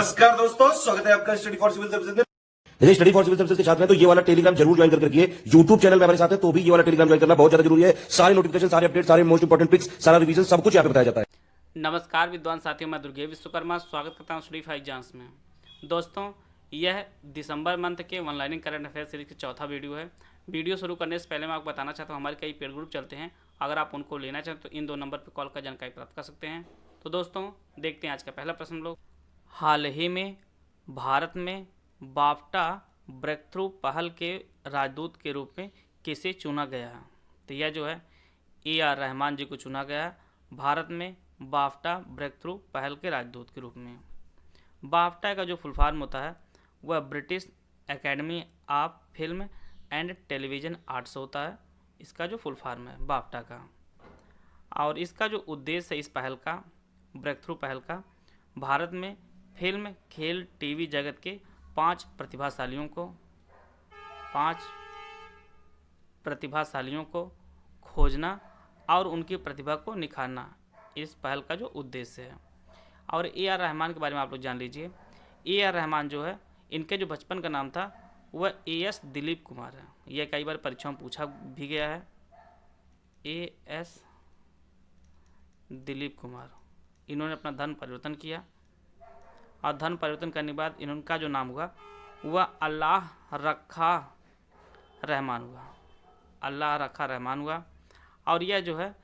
नमस्कार दोस्तों, स्वागत है आपका स्टडी फॉर सिविल सर्विसेज में। यदि स्टडी फॉर सिविल सर्विसेज के छात्र हैं तो ये वाला टेलीग्राम जरूर ज्वाइन करके रखिए। यूट्यूब चैनल में हमारे साथ है तो भी ये वाला टेलीग्राम ज्वाइन करना बहुत ज्यादा जरूरी है। सारे नोटिफिकेशन, सारे अपडेट, सारे मोस्ट इंपोर्टेंट पिक्स, सारा रिवीजन सब कुछ यहाँ पे बताया जाता है। नमस्कार विद्वान साथियों, मैं दुर्गेश विश्वकर्मा स्वागत करता हूँ स्टडी फॉर एग्जाम्स में। दोस्तों, यह दिसंबर मंथ के ऑनलाइन करंट अफेयर सीरीज का चौथा वीडियो है। वीडियो शुरू करने से पहले मैं आपको बताना चाहता हूँ हमारे कई पेड ग्रुप चलते हैं। अगर आप उनको लेना चाहें तो इन दो नंबर पर कॉल कर जानकारी प्राप्त कर सकते हैं। तो दोस्तों, देखते हैं आज का पहला प्रश्न लोग। हाल ही में भारत में बाफ्टा ब्रेक थ्रू पहल के राजदूत के रूप में किसे चुना गया है? तो यह जो है AR रहमान जी को चुना गया है भारत में बाफ्टा ब्रेक थ्रू पहल के राजदूत के रूप में। बाफ्टा का जो फुल फॉर्म होता है वह British academy of film and television arts होता है। इसका जो फुल फॉर्म है बाफ्टा का, और इसका जो उद्देश्य है इस पहल का, ब्रेक थ्रू पहल का, भारत में फिल्म, खेल, टीवी जगत के 5 प्रतिभाशालियों को खोजना और उनकी प्रतिभा को निखारना इस पहल का जो उद्देश्य है। और AR रहमान के बारे में आप लोग जान लीजिए। AR रहमान जो है, इनके जो बचपन का नाम था वह AS दिलीप कुमार है। यह कई बार परीक्षाओं में पूछा भी गया है। AS दिलीप कुमार, इन्होंने अपना धर्म परिवर्तन किया और धर्म परिवर्तन करने के बाद इनका जो नाम हुआ वह अल्लाह रखा रहमान हुआ। अल्लाह रखा रहमान हुआ। और यह जो है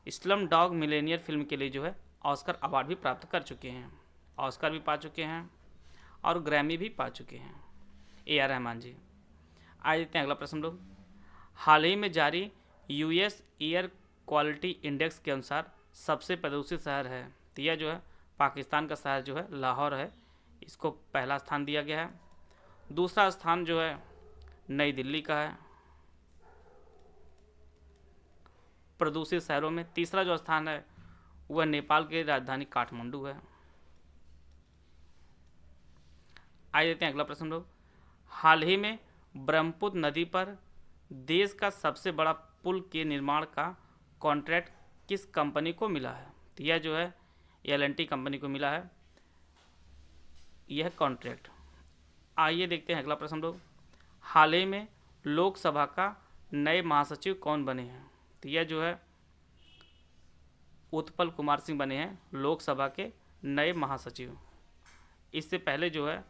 स्लम डॉग मिलेनियर फिल्म के लिए जो है ऑस्कर अवार्ड भी प्राप्त कर चुके हैं। ऑस्कर भी पा चुके हैं और ग्रैमी भी पा चुके हैं AR रहमान जी। आज देखते हैं अगला प्रश्न लोग। हाल ही में जारी US एयर क्वालिटी इंडेक्स के अनुसार सबसे प्रदूषित शहर है। तो यह जो है पाकिस्तान का शहर जो है लाहौर है, इसको पहला स्थान दिया गया है। दूसरा स्थान जो है नई दिल्ली का है प्रदूषित शहरों में। तीसरा जो स्थान है वह नेपाल की राजधानी काठमांडू है। आइए देखते हैं अगला प्रश्न लोग। हाल ही में ब्रह्मपुत्र नदी पर देश का सबसे बड़ा पुल के निर्माण का कॉन्ट्रैक्ट किस कंपनी को मिला है? तो यह जो है L&T कंपनी को मिला है यह कॉन्ट्रैक्ट। आइए देखते हैं अगला प्रश्न लोग। हाल ही में लोकसभा का नए महासचिव कौन बने हैं? तो यह जो है उत्पल कुमार सिंह बने हैं लोकसभा के नए महासचिव। इससे पहले जो है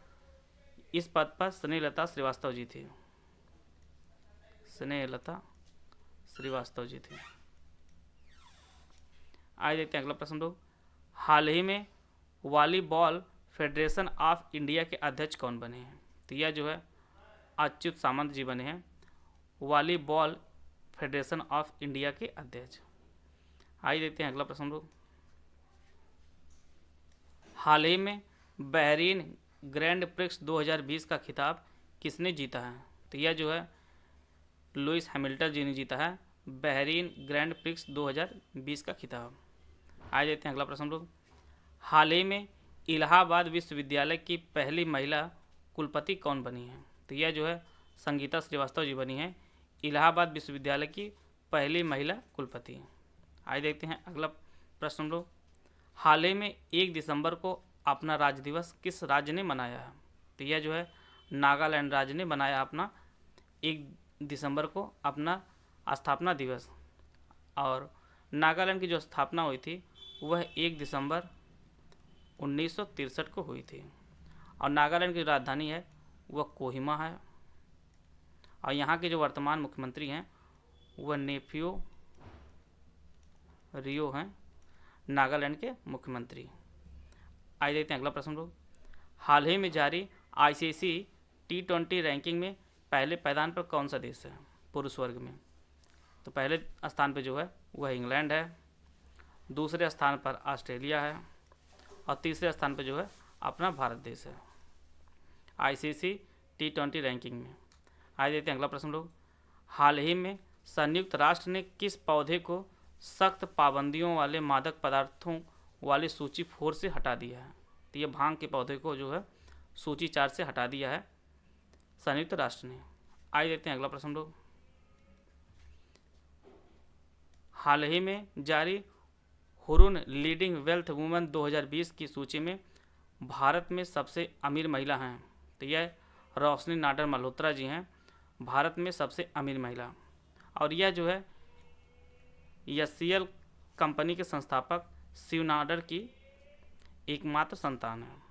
इस पद पर स्नेहलता श्रीवास्तव जी थी। स्नेहलता श्रीवास्तव जी थी। आइए देखते हैं अगला प्रश्न लोग। हाल ही में वॉलीबॉल फेडरेशन ऑफ इंडिया के अध्यक्ष कौन बने हैं? तो यह जो है अच्युत सामंत जी बने हैं वॉलीबॉल फेडरेशन ऑफ इंडिया के अध्यक्ष। आइए देखते हैं अगला प्रश्न लोग। हाल ही में बहरीन ग्रैंड प्रिक्स 2020 का खिताब किसने जीता है? तो यह जो है लुइस हैमिल्टन जी ने जीता है बहरीन ग्रैंड प्रिक्स 2020 का खिताब। आइए देखते हैं अगला प्रश्न लोग। हाल ही में इलाहाबाद विश्वविद्यालय की पहली महिला कुलपति कौन बनी है? तो यह जो है संगीता श्रीवास्तव जी बनी है इलाहाबाद विश्वविद्यालय की पहली महिला कुलपति। आइए देखते हैं अगला प्रश्न लोग। हाल ही में 1 दिसंबर को अपना राज्य दिवस किस राज्य ने मनाया है? तो यह जो है नागालैंड राज्य ने मनाया अपना 1 दिसंबर को अपना स्थापना दिवस। और नागालैंड की जो स्थापना हुई थी वह 1 दिसंबर 1963 को हुई थी। और नागालैंड की राजधानी है वह कोहिमा है। और यहाँ के जो वर्तमान मुख्यमंत्री हैं वह नेफ्यू रियो हैं नागालैंड के मुख्यमंत्री। आइए देखते हैं अगला प्रश्न लोग। हाल ही में जारी ICC T20 रैंकिंग में पहले पायदान पर कौन सा देश है पुरुष वर्ग में? तो पहले स्थान पर जो है वह इंग्लैंड है, दूसरे स्थान पर ऑस्ट्रेलिया है और तीसरे स्थान पर जो है अपना भारत देश है ICC T20 रैंकिंग में। आइए देखते हैं अगला प्रश्न लोग। हाल ही में संयुक्त राष्ट्र ने किस पौधे को सख्त पाबंदियों वाले मादक पदार्थों वाली सूची 4 से हटा दिया है? तो ये भांग के पौधे को जो है सूची 4 से हटा दिया है संयुक्त राष्ट्र ने। आइए देखते हैं अगला प्रश्न लोग। हाल ही में जारी हुरुन लीडिंग वेल्थ वुमेन 2020 की सूची में भारत में सबसे अमीर महिला हैं? तो यह रोशनी नाडर मल्होत्रा जी हैं, भारत में सबसे अमीर महिला। और यह जो है एचसीएल कंपनी के संस्थापक शिव नाडर की एकमात्र संतान है।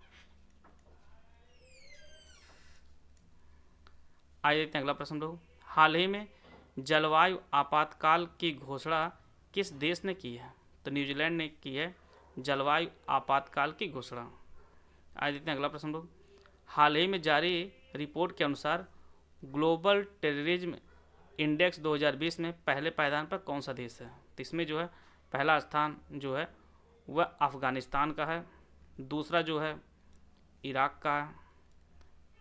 आइए देखते हैं अगला प्रश्न लोग। हाल ही में जलवायु आपातकाल की घोषणा किस देश ने की है? तो न्यूजीलैंड ने की है जलवायु आपातकाल की घोषणा। आइए देखते हैं अगला प्रश्न लोग। हाल ही में जारी रिपोर्ट के अनुसार ग्लोबल टेररिज्म इंडेक्स 2020 में पहले पायदान पर कौन सा देश है? तो इसमें जो है पहला स्थान जो है वह अफ़गानिस्तान का है, दूसरा जो है इराक का है,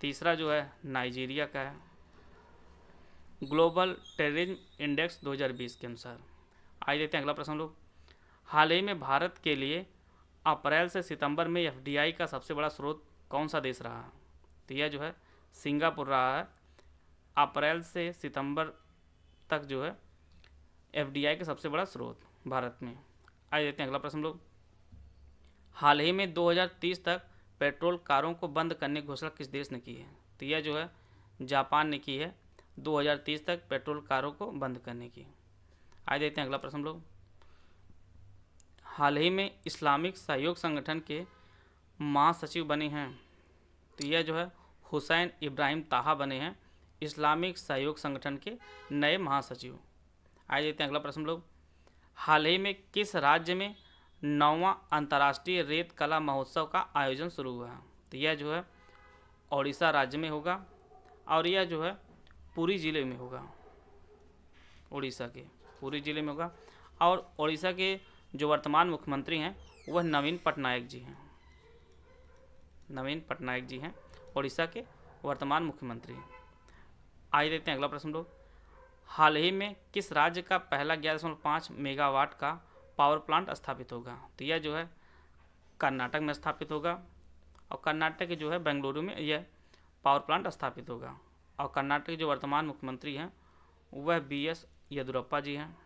तीसरा जो है नाइजीरिया का है, ग्लोबल टेररिज्म इंडेक्स 2020 के अनुसार। आइए देखते हैं अगला प्रश्न लोग। हाल ही में भारत के लिए अप्रैल से सितंबर में एफडीआई का सबसे बड़ा स्रोत कौन सा देश रहा? तो यह जो है सिंगापुर रहा है। अप्रैल से सितंबर तक जो है एफडीआई का सबसे बड़ा स्रोत भारत में। आइए देखते हैं अगला प्रश्न लोग। हाल ही में 2030 तक पेट्रोल कारों को बंद करने की घोषणा किस देश ने की है? तो यह जो है जापान ने की है 2030 तक पेट्रोल कारों को बंद करने की। आइए देखते हैं अगला प्रश्न लोग। हाल ही में इस्लामिक सहयोग संगठन के महासचिव बने हैं? तो यह जो है हुसैन इब्राहिम ताहा बने हैं इस्लामिक सहयोग संगठन के नए महासचिव। आइए देखते हैं अगला प्रश्न लोग। हाल ही में किस राज्य में 9वां अंतर्राष्ट्रीय रेत कला महोत्सव का आयोजन शुरू हुआ है? तो यह जो है ओडिशा राज्य में होगा और यह जो है पुरी ज़िले में होगा। उड़ीसा के पुरी ज़िले में होगा और उड़ीसा के जो वर्तमान मुख्यमंत्री हैं वह नवीन पटनायक जी हैं। नवीन पटनायक जी हैं उड़ीसा के वर्तमान मुख्यमंत्री। आइए देखते हैं अगला प्रश्न लोग। हाल ही में किस राज्य का पहला 11.5 मेगावाट का पावर प्लांट स्थापित होगा? तो यह जो है कर्नाटक में स्थापित होगा और कर्नाटक के जो है बेंगलुरु में यह पावर प्लांट स्थापित होगा। और कर्नाटक के जो वर्तमान मुख्यमंत्री हैं वह BS येदियुरप्पा जी हैं।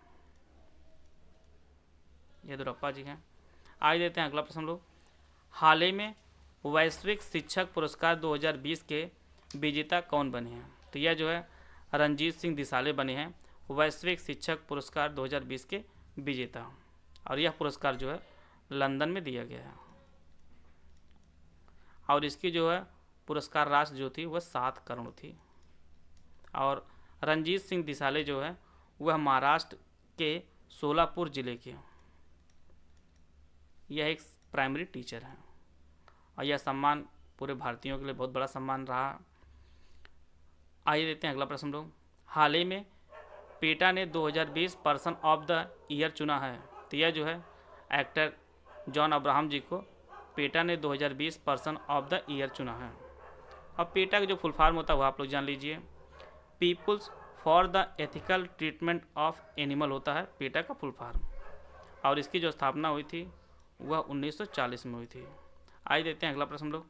येदियुरप्पा जी हैं। आइए देते हैं अगला प्रश्न लोग। हाल ही में वैश्विक शिक्षक पुरस्कार 2020 के विजेता कौन बने हैं? तो यह जो है रणजीत सिंह दिसाले बने हैं वैश्विक शिक्षक पुरस्कार 2020 के विजेता। और यह पुरस्कार जो है लंदन में दिया गया है और इसकी जो है पुरस्कार राशि जो थी वह 7 करोड़ थी। और रणजीत सिंह दिसाले जो है वह महाराष्ट्र के सोलापुर जिले के यह एक प्राइमरी टीचर है और यह सम्मान पूरे भारतीयों के लिए बहुत बड़ा सम्मान रहा। आइए देखते हैं अगला प्रश्न लोग। हाल ही में पेटा ने 2020 पर्सन ऑफ द ईयर चुना है। तो यह जो है एक्टर जॉन अब्राहम जी को पेटा ने 2020 पर्सन ऑफ द ईयर चुना है। अब पेटा का जो फुल फॉर्म होता है वो आप लोग जान लीजिए। Peoples for the ethical treatment of animal होता है पेटा का फुल फॉर्म। और इसकी जो स्थापना हुई थी वह 1940 में हुई थी। आइए देखते हैं अगला प्रश्न लोग।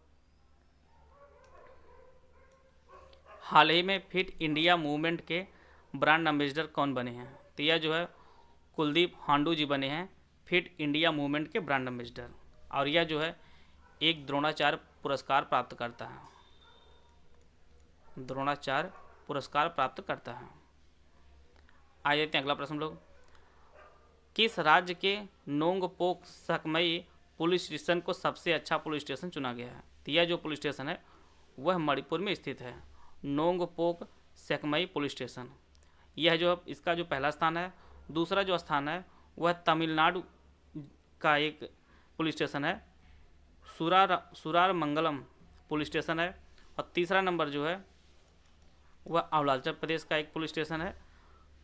हाल ही में फिट इंडिया मूवमेंट के ब्रांड एम्बेसडर कौन बने हैं? तो यह जो है कुलदीप हांडू जी बने हैं फिट इंडिया मूवमेंट के ब्रांड एम्बेसडर। और यह जो है एक द्रोणाचार्य पुरस्कार प्राप्त करता है। द्रोणाचार्य पुरस्कार प्राप्त करता है। आइए देखते हैं अगला प्रश्न लोग। किस राज्य के नोंगपोक सकमई पुलिस स्टेशन को सबसे अच्छा पुलिस स्टेशन चुना गया है? तो यह जो पुलिस स्टेशन है वह मणिपुर में स्थित है। नोंगपोक सकमई पुलिस स्टेशन यह जो इसका जो पहला स्थान है। दूसरा जो स्थान है वह तमिलनाडु का एक पुलिस स्टेशन है सुरार मंगलम पुलिस स्टेशन है। और तीसरा नंबर जो है वह अरुणाचल प्रदेश का एक पुलिस स्टेशन है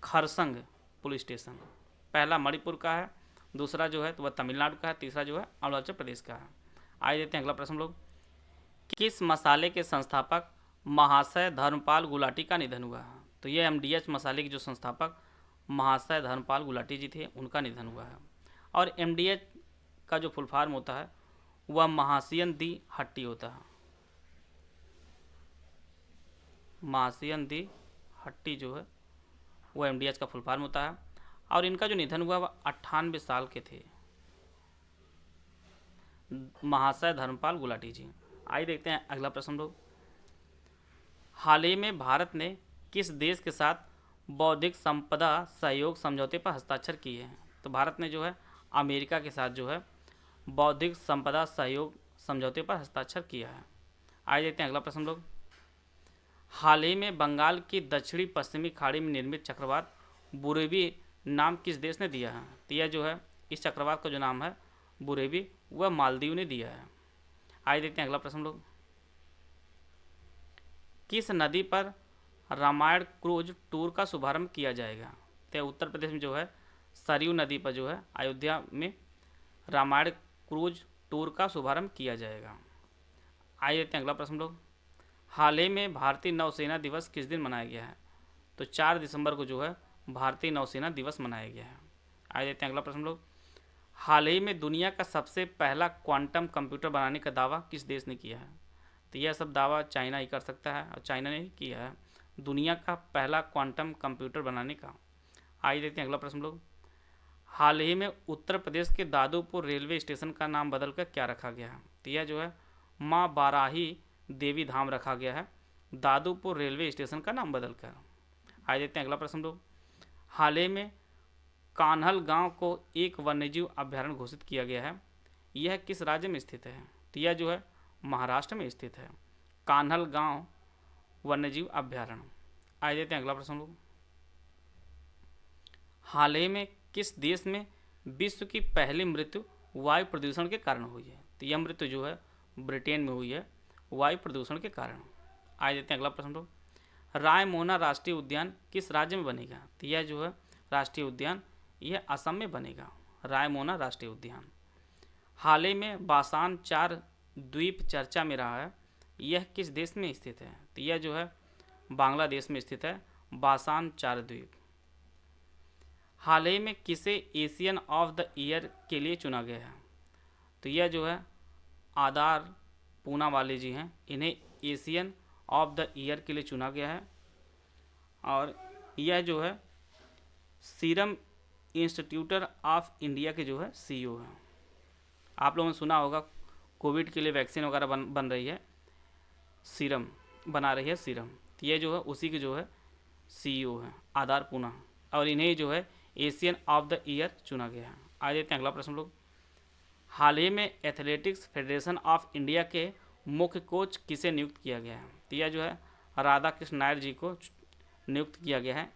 खरसंग पुलिस स्टेशन। पहला मणिपुर का है, दूसरा जो है तो वह तमिलनाडु का है, तीसरा जो है अरुणाचल प्रदेश का है। आइए देखते हैं अगला प्रश्न लोग। किस मसाले के संस्थापक महाशय धर्मपाल गुलाटी का निधन हुआ है? तो ये MDH मसाले के जो संस्थापक महाशय धर्मपाल गुलाटी जी थे उनका निधन हुआ है। और MDH का जो फुल फॉर्म होता है वह महासियन दी हट्टी होता है। महासियन दी हट्टी जो है वह MDH का फुल फॉर्म होता है। और इनका जो निधन हुआ वह 98 साल के थे। महाशय धर्मपाल गुलाटी जी। आइए देखते हैं अगला प्रश्न लोग। हाल ही में भारत ने किस देश के साथ बौद्धिक संपदा सहयोग समझौते पर हस्ताक्षर किए हैं? तो भारत ने जो है अमेरिका के साथ जो है बौद्धिक संपदा सहयोग समझौते पर हस्ताक्षर किया है। आइए देखते हैं अगला प्रश्न लोग। हाल ही में बंगाल की दक्षिणी पश्चिमी खाड़ी में निर्मित चक्रवात बुरेवी नाम किस देश ने दिया है? तो यह जो है इस चक्रवात का जो नाम है बुरेवी वह मालदीव ने दिया है। आइए देखते हैं अगला प्रश्न लोग। किस नदी पर रामायण क्रूज टूर का शुभारंभ किया जाएगा? तो उत्तर प्रदेश में जो है सरयू नदी पर जो है अयोध्या में रामायण क्रूज टूर का शुभारंभ किया जाएगा। आइए देखते हैं अगला प्रश्न लोग। हाल ही में भारतीय नौसेना दिवस किस दिन मनाया गया है? तो 4 दिसंबर को जो है भारतीय नौसेना दिवस मनाया गया है। आइए देखते हैं अगला प्रश्न लोग। हाल ही में दुनिया का सबसे पहला क्वांटम कंप्यूटर बनाने का दावा किस देश ने किया है? तो यह सब दावा चाइना ही कर सकता है और चाइना ने ही किया है दुनिया का पहला क्वांटम कंप्यूटर बनाने का। आइए देखते हैं अगला प्रश्न लोग। हाल ही में उत्तर प्रदेश के दादूपुर रेलवे स्टेशन का नाम बदलकर क्या रखा गया है? तो यह जो है माँ बाराही देवी धाम रखा गया है दादूपुर रेलवे स्टेशन का नाम बदलकर। आइए देखते हैं अगला प्रश्न लोग। हाल ही में कान्हल गांव को एक वन्यजीव अभ्यारण्य घोषित किया गया है, यह किस राज्य में स्थित है? तो यह जो है महाराष्ट्र में स्थित है कान्हल गांव वन्यजीव अभ्यारण्य। आइए देखते हैं अगला प्रश्न लोग। हाल ही में किस देश में विश्व की पहली मृत्यु वायु प्रदूषण के कारण हुई है? तो यह मृत्यु जो है ब्रिटेन में हुई है वायु प्रदूषण के कारण। आइए देखते हैं अगला प्रश्न लोग। रायमोना राष्ट्रीय उद्यान किस राज्य में बनेगा? तो यह जो है राष्ट्रीय उद्यान यह असम में बनेगा रायमोना राष्ट्रीय उद्यान। हाल ही में बासान 4 द्वीप चर्चा में रहा है, यह किस देश में स्थित है? तो यह जो है बांग्लादेश में स्थित है बासान 4 द्वीप। हाल ही में किसे एशियन ऑफ द ईयर के लिए चुना गया है? तो यह जो है आदार पूनावाले जी हैं, इन्हें एशियन ऑफ द ईयर के लिए चुना गया है। और यह जो है सीरम इंस्टीट्यूट ऑफ इंडिया के जो है CEO हैं। आप लोगों ने सुना होगा कोविड के लिए वैक्सीन वगैरह बन रही है, सीरम बना रही है सीरम, तो ये जो है उसी के जो है CEO हैं आदार पूना, और इन्हें जो है एशियन ऑफ द ईयर चुना गया है। आइए देखते हैं अगला प्रश्न लोग। हाल ही में एथलेटिक्स फेडरेशन ऑफ इंडिया के मुख्य कोच किसे नियुक्त किया गया है? तो यह जो है राधा कृष्ण नायर जी को नियुक्त किया गया है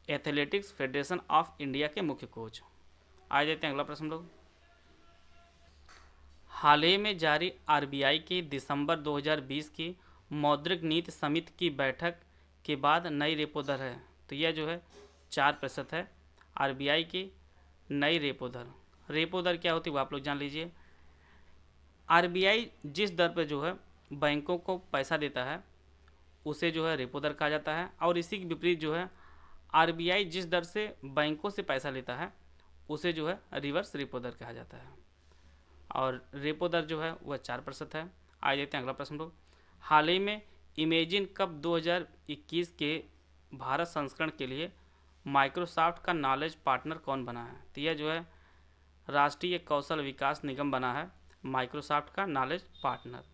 एथलेटिक्स फेडरेशन ऑफ इंडिया के मुख्य कोच। आइए देखते हैं अगला प्रश्न लोग। हाल ही में जारी RBI की दिसंबर 2020 की मौद्रिक नीति समिति की बैठक के बाद नई रेपो दर है, तो यह जो है 4% है RBI की नई रेपो दर। रेपो दर क्या होती है वो आप लोग जान लीजिए। RBI जिस दर पर जो है बैंकों को पैसा देता है उसे जो है रेपो दर कहा जाता है, और इसी के विपरीत जो है RBI जिस दर से बैंकों से पैसा लेता है उसे जो है रिवर्स रेपो दर कहा जाता है, और रेपो दर जो है वह 4% है। आइए देखते हैं अगला प्रश्न लोग। हाल ही में इमेजिन कप 2021 के भारत संस्करण के लिए माइक्रोसॉफ्ट का नॉलेज पार्टनर कौन बना है? तो यह जो है राष्ट्रीय कौशल विकास निगम बना है माइक्रोसॉफ्ट का नॉलेज पार्टनर।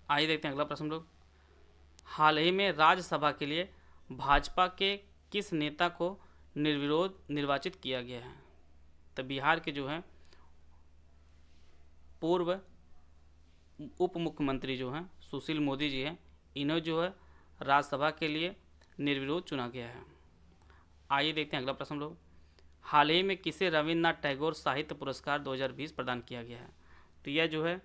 आइए देखते हैं अगला प्रश्न लोग। हाल ही में राज्यसभा के लिए भाजपा के किस नेता को निर्विरोध निर्वाचित किया गया है? तो बिहार के जो हैं पूर्व उप मुख्यमंत्री जो हैं सुशील मोदी जी हैं, इन्हें जो है राज्यसभा के लिए निर्विरोध चुना गया है। आइए देखते हैं अगला प्रश्न लोग। हाल ही में किसे रविन्द्रनाथ टैगोर साहित्य पुरस्कार 2020 प्रदान किया गया है? तो यह जो है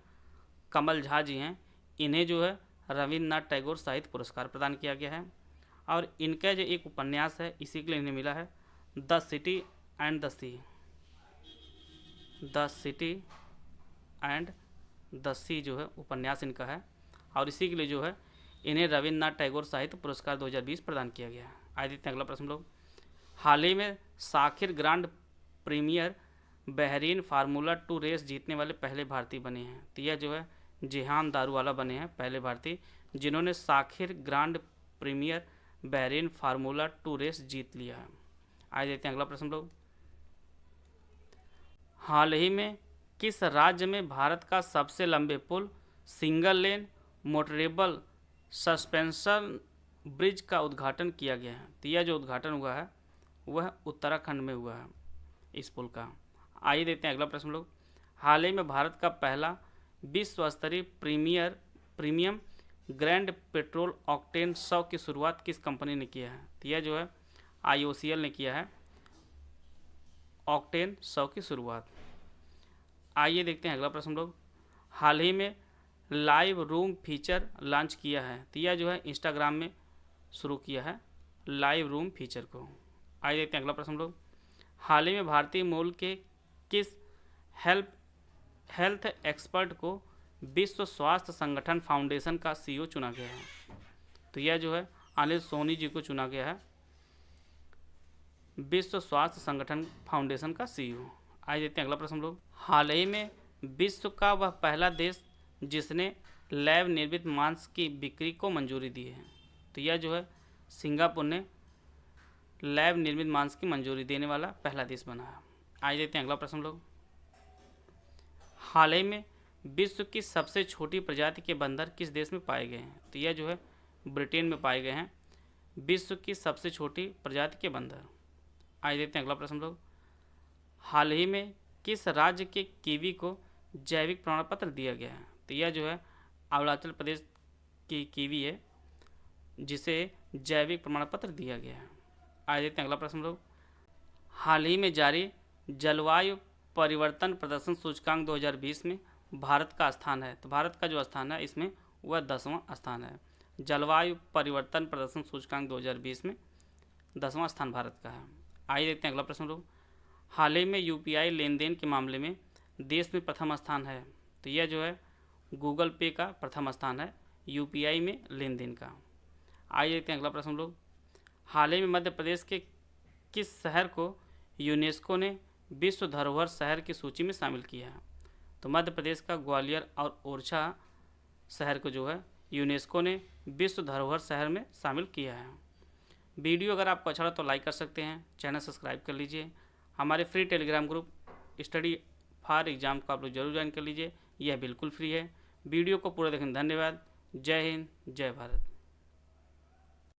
कमल झा जी हैं, इन्हें जो है रविन्द्रनाथ टैगोर साहित्य पुरस्कार प्रदान किया गया है, और इनका जो एक उपन्यास है इसी के लिए इन्हें मिला है the city and the sea. The city and the sea जो है उपन्यास इनका है, और इसी के लिए जो है इन्हें रविन्द्रनाथ टैगोर साहित्य पुरस्कार 2020 प्रदान किया गया है। आइए देखते हैं अगला प्रश्न लोग। हाल ही में Sakhir grand premiere Bahrain formula 2 race जीतने वाले पहले भारतीय बने हैं। तो यह जो है जिहान दारूवाला बने हैं पहले भारतीय जिन्होंने Sakhir grand premiere Bahrain formula 2 race जीत लिया है। आइए देखते हैं अगला प्रश्न लोग। हाल ही में किस राज्य में भारत का सबसे लंबे पुल single lane motorable suspension bridge का उद्घाटन किया गया है? तो यह जो उद्घाटन हुआ है वह उत्तराखंड में हुआ है इस पुल का। आइए देखते हैं अगला प्रश्न लोग। हाल ही में भारत का पहला विश्व स्तरीय प्रीमियम ग्रैंड पेट्रोल ऑक्टेन 100 की शुरुआत किस कंपनी ने किया है? तो यह जो है IOCL ने किया है ऑक्टेन 100 की शुरुआत। आइए देखते हैं अगला प्रश्न लोग। हाल ही में लाइव रूम फीचर लॉन्च किया है? तो यह जो है इंस्टाग्राम में शुरू किया है लाइव रूम फीचर को। आइए देखते हैं अगला प्रश्न लोग। हाल ही में भारतीय मूल के किस हेल्थ एक्सपर्ट को विश्व स्वास्थ्य संगठन फाउंडेशन का CEO चुना गया है? तो यह जो है अनिल सोनी जी को चुना गया है विश्व स्वास्थ्य संगठन फाउंडेशन का CEO। आइए देखते हैं अगला प्रश्न लोग। हाल ही में विश्व का वह पहला देश जिसने लैब निर्मित मांस की बिक्री को मंजूरी दी है? तो यह जो है सिंगापुर ने लैब निर्मित मांस की मंजूरी देने वाला पहला देश बना है। आइए देखते हैं अगला प्रश्न लोग। हाल ही में विश्व की सबसे छोटी प्रजाति के बंदर किस देश में पाए गए हैं? तो यह जो है ब्रिटेन में पाए गए हैं विश्व की सबसे छोटी प्रजाति के बंदर। आइए देखते हैं अगला प्रश्न लोग। हाल ही में किस राज्य के कीवी को जैविक प्रमाण पत्र दिया गया है? तो यह जो है अरुणाचल प्रदेश की कीवी है जिसे जैविक प्रमाण पत्र दिया गया है। आइए देखते हैं अगला प्रश्न लोग। हाल ही में जारी जलवायु परिवर्तन प्रदर्शन सूचकांक 2020 में भारत का स्थान है? तो भारत का जो स्थान है इसमें वह 10वां स्थान है। जलवायु परिवर्तन प्रदर्शन सूचकांक 2020 में 10वां स्थान भारत का है। आइए देखते हैं अगला प्रश्न लोग। हाल ही में UPI लेन देन के मामले में देश में प्रथम स्थान है? तो यह जो है गूगल पे का प्रथम स्थान है UPI में लेन देन का। आइए देखते हैं अगला प्रश्न लोग। हाल ही में मध्य प्रदेश के किस शहर को यूनेस्को ने विश्व धरोहर शहर की सूची में शामिल किया है? तो मध्य प्रदेश का ग्वालियर और ओरछा शहर को जो है यूनेस्को ने विश्व धरोहर शहर में शामिल किया है। वीडियो अगर आपको अच्छा लगा तो लाइक कर सकते हैं, चैनल सब्सक्राइब कर लीजिए। हमारे free Telegram group study for exam को आप लोग जरूर ज्वाइन कर लीजिए, यह बिल्कुल फ्री है। वीडियो को पूरा देखने धन्यवाद। जय हिंद, जय भारत।